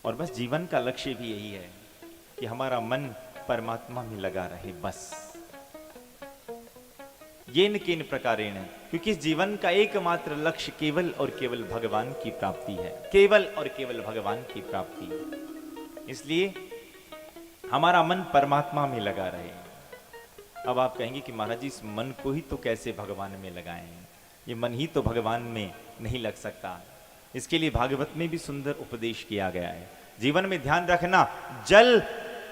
और बस जीवन का लक्ष्य भी यही है कि हमारा मन परमात्मा में लगा रहे, बस ये न किन प्रकारेण, क्योंकि इस जीवन का एकमात्र लक्ष्य केवल और केवल भगवान की प्राप्ति है, केवल और केवल भगवान की प्राप्ति। इसलिए हमारा मन परमात्मा में लगा रहे। अब आप कहेंगे कि महाराज जी इस मन को ही तो कैसे भगवान में लगाएं, ये मन ही तो भगवान में नहीं लग सकता। इसके लिए भागवत में भी सुंदर उपदेश किया गया है। जीवन में ध्यान रखना, जल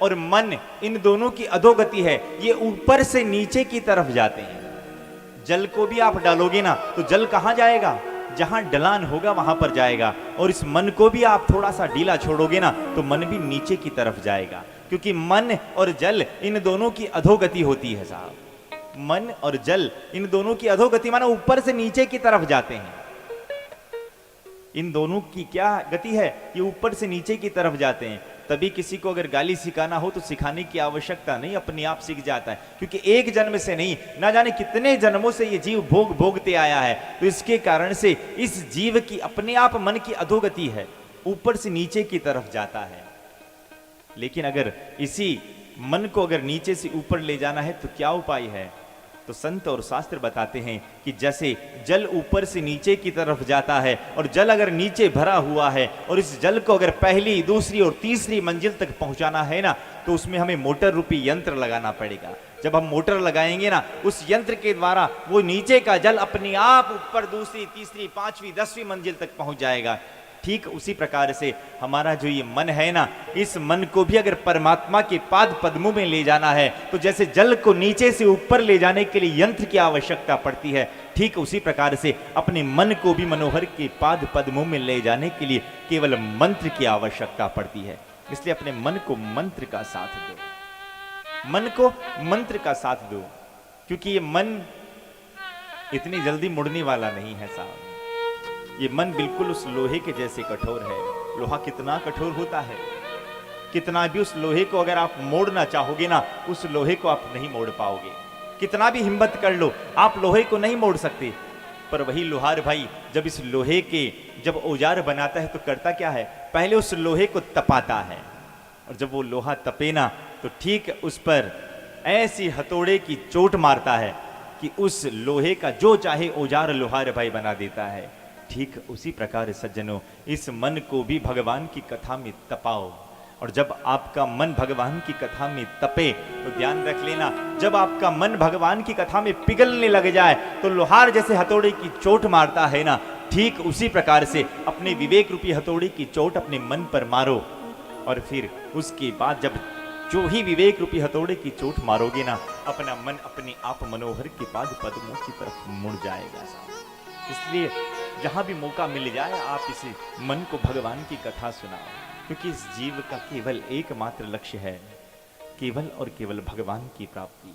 और मन इन दोनों की अधोगति है, ये ऊपर से नीचे की तरफ जाते हैं। जल को भी आप डालोगे ना तो जल कहां जाएगा, जहां ढलान होगा वहां पर जाएगा। और इस मन को भी आप थोड़ा सा ढीला छोड़ोगे ना तो मन भी नीचे की तरफ जाएगा, क्योंकि मन और जल इन दोनों की अधोगति होती है साहब। मन और जल इन दोनों की अधोगति माना ऊपर से नीचे की तरफ जाते हैं। इन दोनों की क्या गति है, ये ऊपर से नीचे की तरफ जाते हैं। तभी किसी को अगर गाली सिखाना हो तो सिखाने की आवश्यकता नहीं, अपने आप सीख जाता है, क्योंकि एक जन्म से नहीं, ना जाने कितने जन्मों से ये जीव भोगते आया है। तो इसके कारण से इस जीव की अपने आप मन की अधोगति है, ऊपर से नीचे की तरफ जाता है। लेकिन अगर इसी मन को अगर नीचे से ऊपर ले जाना है तो क्या उपाय है? तो संत और शास्त्र बताते हैं कि जैसे जल ऊपर से नीचे की तरफ जाता है और जल अगर नीचे भरा हुआ है और इस जल को अगर पहली, दूसरी और तीसरी मंजिल तक पहुंचाना है ना तो उसमें हमें मोटर रूपी यंत्र लगाना पड़ेगा। जब हम मोटर लगाएंगे ना उस यंत्र के द्वारा वो नीचे का जल अपने आप ऊपर दूसरी, तीसरी, पांचवी, 10वीं मंजिल तक पहुंच जाएगा। ठीक उसी प्रकार से हमारा जो ये मन है ना, इस मन को भी अगर परमात्मा के पाद पद्मों में ले जाना है तो जैसे जल को नीचे से ऊपर ले जाने के लिए यंत्र की आवश्यकता पड़ती है, ठीक उसी प्रकार से अपने मन को भी मनोहर के पाद पद्मों में ले जाने के लिए केवल मंत्र की आवश्यकता पड़ती है। इसलिए अपने मन को मंत्र का साथ दो, मन को मंत्र का साथ दो, क्योंकि ये मन इतनी जल्दी मुड़ने वाला नहीं है साहब। ये मन बिल्कुल उस लोहे के जैसे कठोर है। लोहा कितना कठोर होता है, कितना भी उस लोहे को अगर आप मोड़ना चाहोगे ना उस लोहे को आप नहीं मोड़ पाओगे। कितना भी हिम्मत कर लो आप लोहे को नहीं मोड़ सकते। पर वही लोहार भाई जब इस लोहे के जब औजार बनाता है तो करता क्या है, पहले उस लोहे को तपाता है और जब वो लोहा तपे ना तो ठीक उस पर ऐसी हथौड़े की चोट मारता है कि उस लोहे का जो चाहे औजार लोहार भाई बना देता है। ठीक उसी प्रकार सज्जनों इस मन को भी भगवान की कथा में तपाओ। और जब आपका मन भगवान की कथा में तपे तो ध्यान रख लेना, जब आपका मन भगवान की कथा में पिघलने लग जाए तो लोहार जैसे हथौड़े की चोट मारता है ना, ठीक उसी प्रकार से अपने विवेक रूपी हथौड़े की चोट अपने मन पर मारो। और फिर उसके बाद जब जो ही विवेक रूपी हथौड़े की चोट मारोगे ना, अपना मन अपने आप मनोहर के पाद पद्मों की तरफ मुड़ जाएगा। इसलिए जहां भी मौका मिल जाए आप इस मन को भगवान की कथा सुनाओ, क्योंकि इस जीव का केवल एकमात्र लक्ष्य है केवल और केवल भगवान की प्राप्ति।